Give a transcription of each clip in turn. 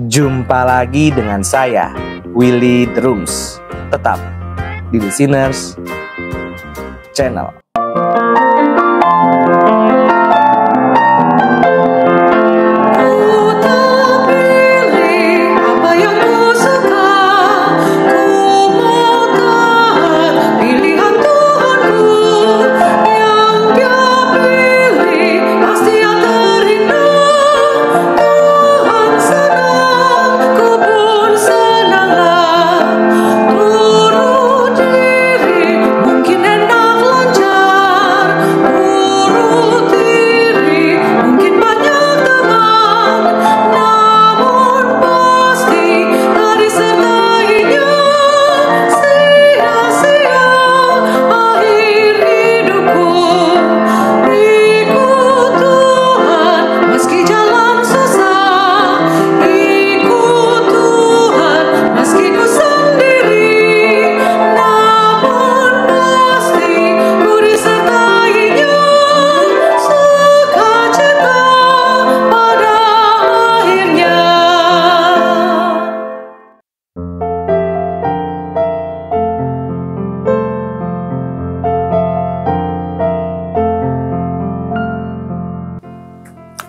Jumpa lagi dengan saya, Willy Drums. Tetap di Listeners Channel.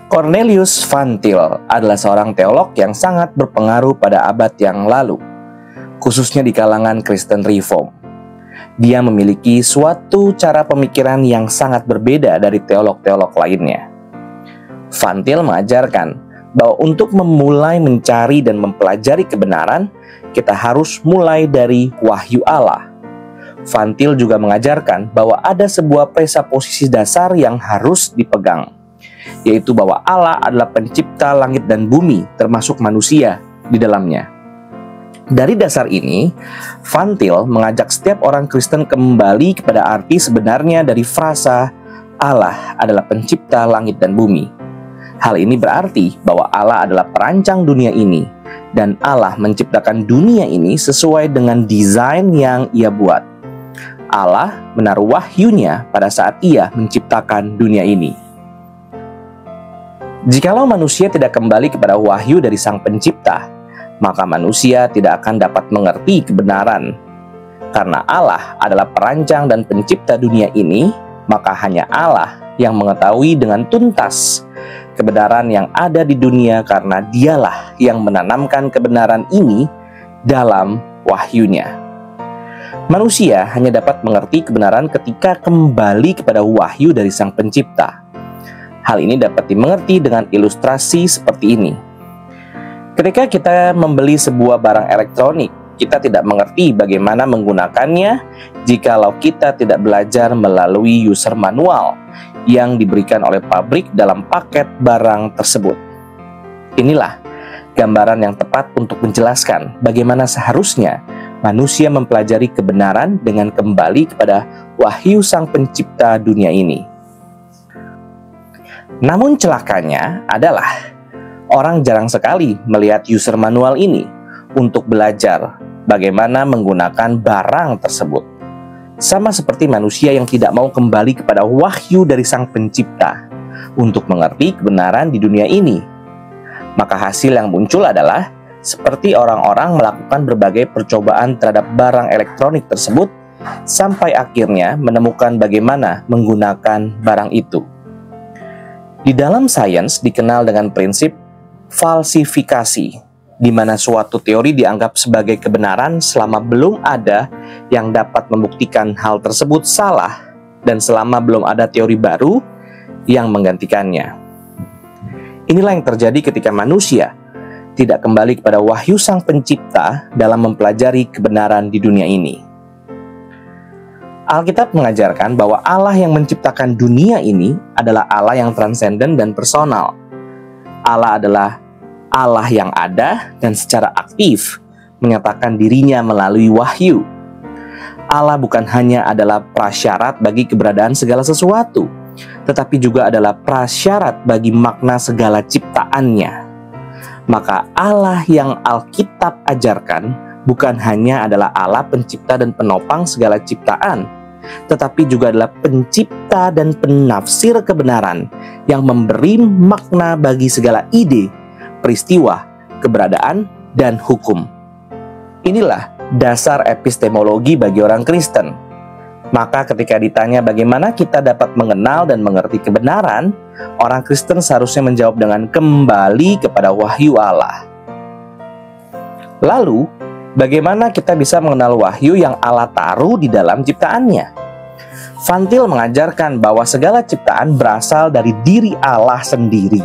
Cornelius Van Til adalah seorang teolog yang sangat berpengaruh pada abad yang lalu, khususnya di kalangan Kristen Reform. Dia memiliki suatu cara pemikiran yang sangat berbeda dari teolog-teolog lainnya. Van Til mengajarkan bahwa untuk memulai mencari dan mempelajari kebenaran, kita harus mulai dari wahyu Allah. Van Til juga mengajarkan bahwa ada sebuah presuposisi dasar yang harus dipegang, yaitu bahwa Allah adalah pencipta langit dan bumi, termasuk manusia di dalamnya. Dari dasar ini, Van Til mengajak setiap orang Kristen kembali kepada arti sebenarnya dari frasa Allah adalah pencipta langit dan bumi. Hal ini berarti bahwa Allah adalah perancang dunia ini, dan Allah menciptakan dunia ini sesuai dengan desain yang Ia buat. Allah menaruh wahyunya pada saat Ia menciptakan dunia ini. Jikalau manusia tidak kembali kepada wahyu dari Sang Pencipta, maka manusia tidak akan dapat mengerti kebenaran. Karena Allah adalah perancang dan pencipta dunia ini, maka hanya Allah yang mengetahui dengan tuntas kebenaran yang ada di dunia, karena Dialah yang menanamkan kebenaran ini dalam wahyunya. Manusia hanya dapat mengerti kebenaran ketika kembali kepada wahyu dari Sang Pencipta. Hal ini dapat dimengerti dengan ilustrasi seperti ini. Ketika kita membeli sebuah barang elektronik, kita tidak mengerti bagaimana menggunakannya jikalau kita tidak belajar melalui user manual yang diberikan oleh pabrik dalam paket barang tersebut. Inilah gambaran yang tepat untuk menjelaskan bagaimana seharusnya manusia mempelajari kebenaran dengan kembali kepada wahyu Sang Pencipta dunia ini. Namun celakanya adalah orang jarang sekali melihat user manual ini untuk belajar bagaimana menggunakan barang tersebut. Sama seperti manusia yang tidak mau kembali kepada wahyu dari Sang Pencipta untuk mengerti kebenaran di dunia ini. Maka hasil yang muncul adalah seperti orang-orang melakukan berbagai percobaan terhadap barang elektronik tersebut sampai akhirnya menemukan bagaimana menggunakan barang itu. Di dalam sains dikenal dengan prinsip falsifikasi, di mana suatu teori dianggap sebagai kebenaran selama belum ada yang dapat membuktikan hal tersebut salah, dan selama belum ada teori baru yang menggantikannya. Inilah yang terjadi ketika manusia tidak kembali kepada wahyu Sang Pencipta dalam mempelajari kebenaran di dunia ini. Alkitab mengajarkan bahwa Allah yang menciptakan dunia ini adalah Allah yang transenden dan personal. Allah adalah Allah yang ada dan secara aktif menyatakan dirinya melalui wahyu. Allah bukan hanya adalah prasyarat bagi keberadaan segala sesuatu, tetapi juga adalah prasyarat bagi makna segala ciptaannya. Maka Allah yang Alkitab ajarkan bukan hanya adalah Allah pencipta dan penopang segala ciptaan, tetapi juga adalah pencipta dan penafsir kebenaran yang memberi makna bagi segala ide, peristiwa, keberadaan, dan hukum. Inilah dasar epistemologi bagi orang Kristen. Maka ketika ditanya bagaimana kita dapat mengenal dan mengerti kebenaran, orang Kristen seharusnya menjawab dengan kembali kepada wahyu Allah. Lalu, bagaimana kita bisa mengenal wahyu yang Allah taruh di dalam ciptaannya? Van Til mengajarkan bahwa segala ciptaan berasal dari diri Allah sendiri,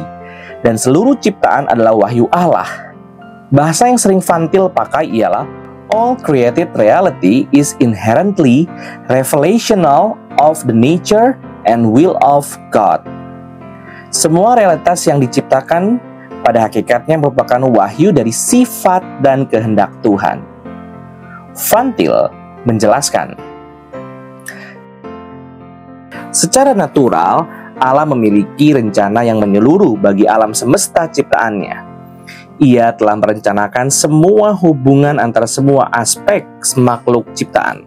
dan seluruh ciptaan adalah wahyu Allah. Bahasa yang sering Van Til pakai ialah all created reality is inherently revelational of the nature and will of God. Semua realitas yang diciptakan pada hakikatnya merupakan wahyu dari sifat dan kehendak Tuhan. Van Til menjelaskan, secara natural, Allah memiliki rencana yang menyeluruh bagi alam semesta ciptaannya. Ia telah merencanakan semua hubungan antara semua aspek makhluk ciptaan.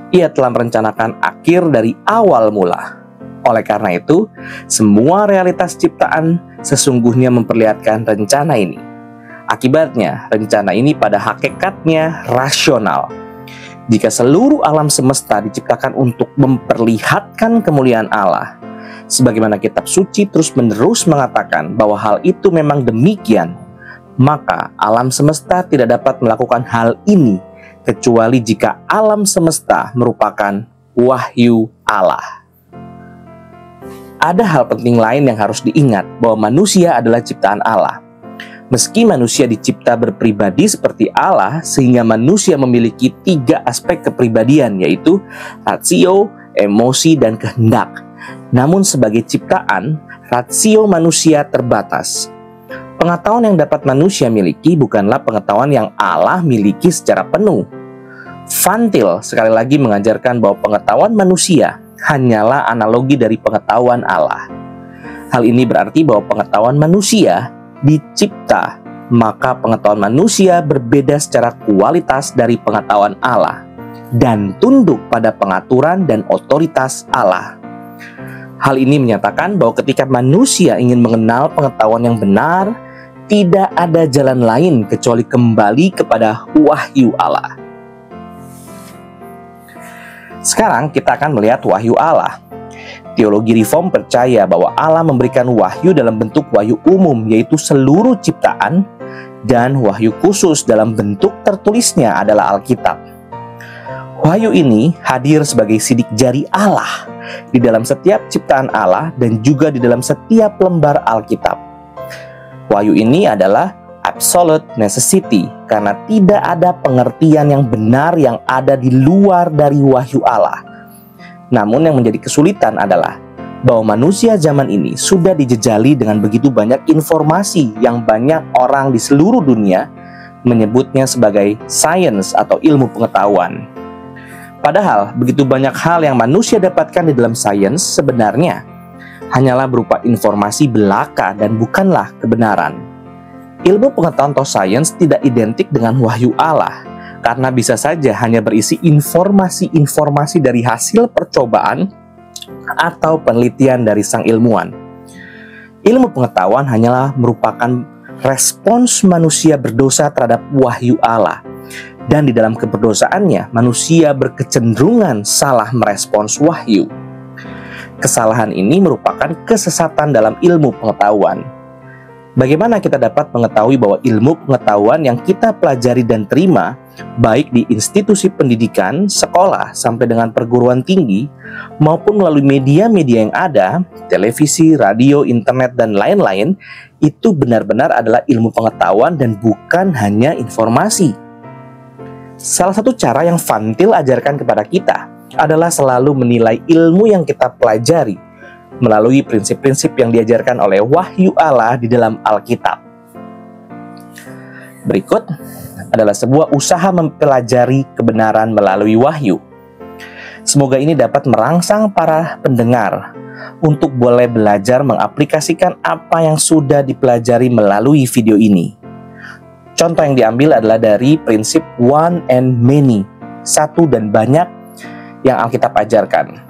Ia telah merencanakan akhir dari awal mula. Oleh karena itu, semua realitas ciptaan sesungguhnya memperlihatkan rencana ini. Akibatnya, rencana ini pada hakikatnya rasional. Jika seluruh alam semesta diciptakan untuk memperlihatkan kemuliaan Allah, sebagaimana kitab suci terus-menerus mengatakan bahwa hal itu memang demikian, maka alam semesta tidak dapat melakukan hal ini kecuali jika alam semesta merupakan wahyu Allah. Ada hal penting lain yang harus diingat, bahwa manusia adalah ciptaan Allah. Meski manusia dicipta berpribadi seperti Allah, sehingga manusia memiliki 3 aspek kepribadian, yaitu ratio, emosi, dan kehendak. Namun sebagai ciptaan, ratio manusia terbatas. Pengetahuan yang dapat manusia miliki bukanlah pengetahuan yang Allah miliki secara penuh. Van Til sekali lagi mengajarkan bahwa pengetahuan manusia hanyalah analogi dari pengetahuan Allah. Hal ini berarti bahwa pengetahuan manusia dicipta, maka pengetahuan manusia berbeda secara kualitas dari pengetahuan Allah dan tunduk pada pengaturan dan otoritas Allah. Hal ini menyatakan bahwa ketika manusia ingin mengenal pengetahuan yang benar, tidak ada jalan lain kecuali kembali kepada wahyu Allah. Sekarang kita akan melihat wahyu Allah. Teologi Reform percaya bahwa Allah memberikan wahyu dalam bentuk wahyu umum, yaitu seluruh ciptaan, dan wahyu khusus dalam bentuk tertulisnya adalah Alkitab. Wahyu ini hadir sebagai sidik jari Allah di dalam setiap ciptaan Allah dan juga di dalam setiap lembar Alkitab. Wahyu ini adalah absolute necessity, karena tidak ada pengertian yang benar yang ada di luar dari wahyu Allah. Namun yang menjadi kesulitan adalah bahwa manusia zaman ini sudah dijejali dengan begitu banyak informasi yang banyak orang di seluruh dunia menyebutnya sebagai science atau ilmu pengetahuan. Padahal begitu banyak hal yang manusia dapatkan di dalam sains sebenarnya hanyalah berupa informasi belaka dan bukanlah kebenaran. Ilmu pengetahuan atau sains tidak identik dengan wahyu Allah, karena bisa saja hanya berisi informasi-informasi dari hasil percobaan atau penelitian dari sang ilmuwan. Ilmu pengetahuan hanyalah merupakan respons manusia berdosa terhadap wahyu Allah, dan di dalam keberdosaannya manusia berkecenderungan salah merespons wahyu. Kesalahan ini merupakan kesesatan dalam ilmu pengetahuan. Bagaimana kita dapat mengetahui bahwa ilmu pengetahuan yang kita pelajari dan terima, baik di institusi pendidikan, sekolah, sampai dengan perguruan tinggi, maupun melalui media-media yang ada, televisi, radio, internet, dan lain-lain, itu benar-benar adalah ilmu pengetahuan dan bukan hanya informasi. Salah satu cara yang Van Til ajarkan kepada kita adalah selalu menilai ilmu yang kita pelajari melalui prinsip-prinsip yang diajarkan oleh wahyu Allah di dalam Alkitab. Berikut adalah sebuah usaha mempelajari kebenaran melalui wahyu. Semoga ini dapat merangsang para pendengar untuk boleh belajar mengaplikasikan apa yang sudah dipelajari melalui video ini. Contoh yang diambil adalah dari prinsip one and many, satu dan banyak, yang Alkitab ajarkan.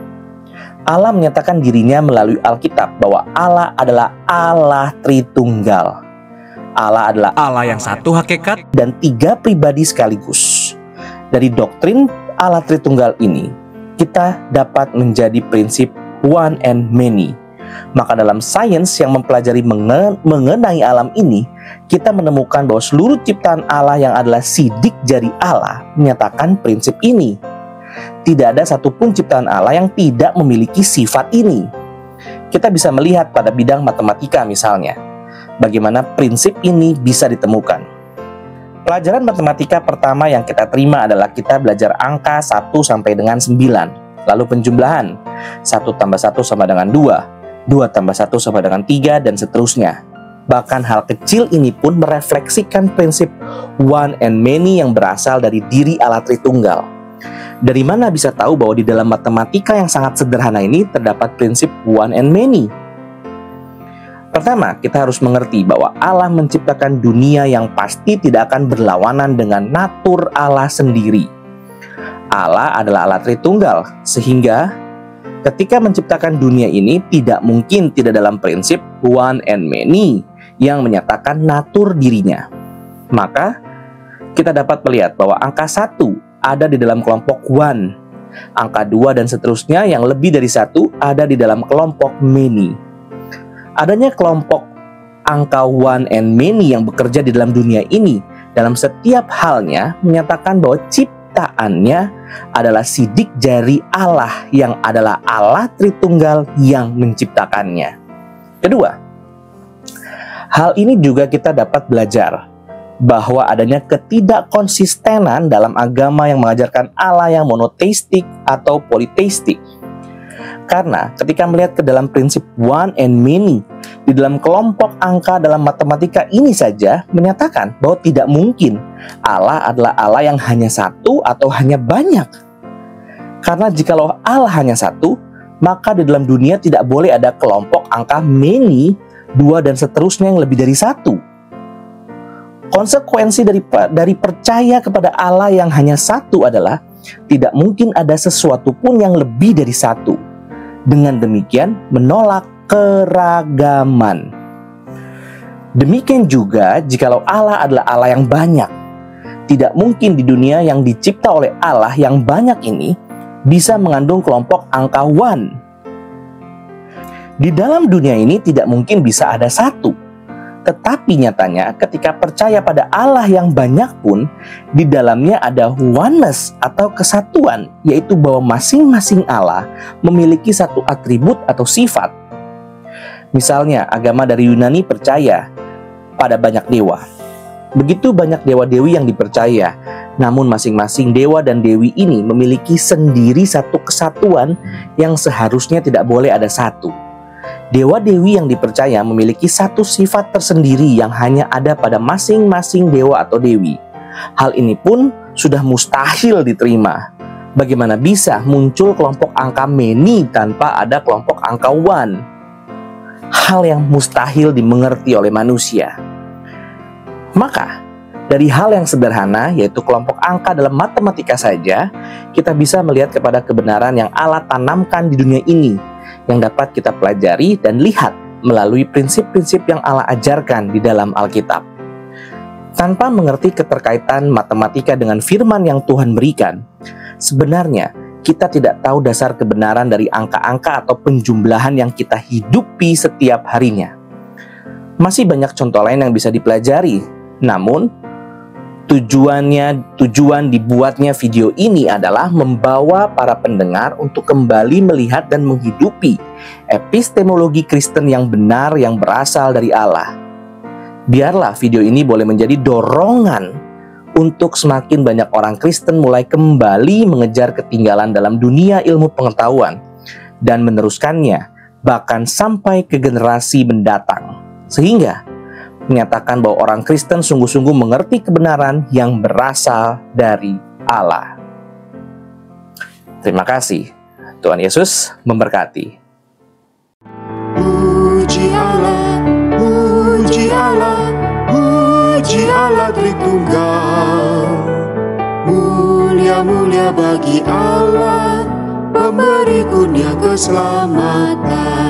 Allah menyatakan dirinya melalui Alkitab bahwa Allah adalah Allah Tritunggal. Allah adalah Allah yang satu hakikat, dan tiga pribadi sekaligus. Dari doktrin Allah Tritunggal ini, kita dapat menjadi prinsip one and many. Maka dalam sains yang mempelajari mengenai alam ini, kita menemukan bahwa seluruh ciptaan Allah yang adalah sidik jari Allah menyatakan prinsip ini. Tidak ada satupun ciptaan Allah yang tidak memiliki sifat ini. Kita bisa melihat pada bidang matematika misalnya, bagaimana prinsip ini bisa ditemukan. Pelajaran matematika pertama yang kita terima adalah kita belajar angka 1 sampai dengan 9. Lalu penjumlahan, 1 tambah 1 sama dengan 2, 2 tambah 1 sama dengan 3, dan seterusnya. Bahkan hal kecil ini pun merefleksikan prinsip one and many yang berasal dari diri Allah Tritunggal. Dari mana bisa tahu bahwa di dalam matematika yang sangat sederhana ini terdapat prinsip one and many? Pertama, kita harus mengerti bahwa Allah menciptakan dunia yang pasti tidak akan berlawanan dengan natur Allah sendiri. Allah adalah Allah Tritunggal, sehingga ketika menciptakan dunia ini tidak mungkin tidak dalam prinsip one and many yang menyatakan natur dirinya. Maka, kita dapat melihat bahwa angka 1 ada di dalam kelompok one, angka 2 dan seterusnya yang lebih dari 1 ada di dalam kelompok many. Adanya kelompok angka one and many yang bekerja di dalam dunia ini dalam setiap halnya menyatakan bahwa ciptaannya adalah sidik jari Allah yang adalah Allah Tritunggal yang menciptakannya. Kedua, hal ini juga kita dapat belajar bahwa adanya ketidakkonsistenan dalam agama yang mengajarkan Allah yang monoteistik atau politeistik. Karena ketika melihat ke dalam prinsip one and many, di dalam kelompok angka dalam matematika ini saja menyatakan bahwa tidak mungkin Allah adalah Allah yang hanya satu atau hanya banyak. Karena jikalau Allah hanya satu, maka di dalam dunia tidak boleh ada kelompok angka many, 2 dan seterusnya yang lebih dari 1. Konsekuensi dari percaya kepada Allah yang hanya satu adalah tidak mungkin ada sesuatu pun yang lebih dari 1. Dengan demikian menolak keragaman. Demikian juga jikalau Allah adalah Allah yang banyak, tidak mungkin di dunia yang dicipta oleh Allah yang banyak ini bisa mengandung kelompok angka one. Di dalam dunia ini tidak mungkin bisa ada satu. Tetapi nyatanya ketika percaya pada Allah yang banyak pun, di dalamnya ada oneness atau kesatuan, yaitu bahwa masing-masing Allah memiliki satu atribut atau sifat. Misalnya agama dari Yunani percaya pada banyak dewa. Begitu banyak dewa-dewi yang dipercaya, namun masing-masing dewa dan dewi ini memiliki sendiri satu kesatuan yang seharusnya tidak boleh ada satu. Dewa-dewi yang dipercaya memiliki satu sifat tersendiri yang hanya ada pada masing-masing dewa atau dewi. Hal ini pun sudah mustahil diterima. Bagaimana bisa muncul kelompok angka many tanpa ada kelompok angka one? Hal yang mustahil dimengerti oleh manusia. Maka, dari hal yang sederhana, yaitu kelompok angka dalam matematika saja, kita bisa melihat kepada kebenaran yang Allah tanamkan di dunia ini, yang dapat kita pelajari dan lihat melalui prinsip-prinsip yang Allah ajarkan di dalam Alkitab. Tanpa mengerti keterkaitan matematika dengan firman yang Tuhan berikan, sebenarnya kita tidak tahu dasar kebenaran dari angka-angka atau penjumlahan yang kita hidupi setiap harinya. Masih banyak contoh lain yang bisa dipelajari, namun tujuan dibuatnya video ini adalah membawa para pendengar untuk kembali melihat dan menghidupi epistemologi Kristen yang benar yang berasal dari Allah. Biarlah video ini boleh menjadi dorongan untuk semakin banyak orang Kristen mulai kembali mengejar ketinggalan dalam dunia ilmu pengetahuan dan meneruskannya bahkan sampai ke generasi mendatang, sehingga menyatakan bahwa orang Kristen sungguh-sungguh mengerti kebenaran yang berasal dari Allah. Terima kasih. Tuhan Yesus memberkati. Puji Allah, puji Allah, puji Allah Tritunggal. Mulia-mulia bagi Allah, pemberi kurnia keselamatan.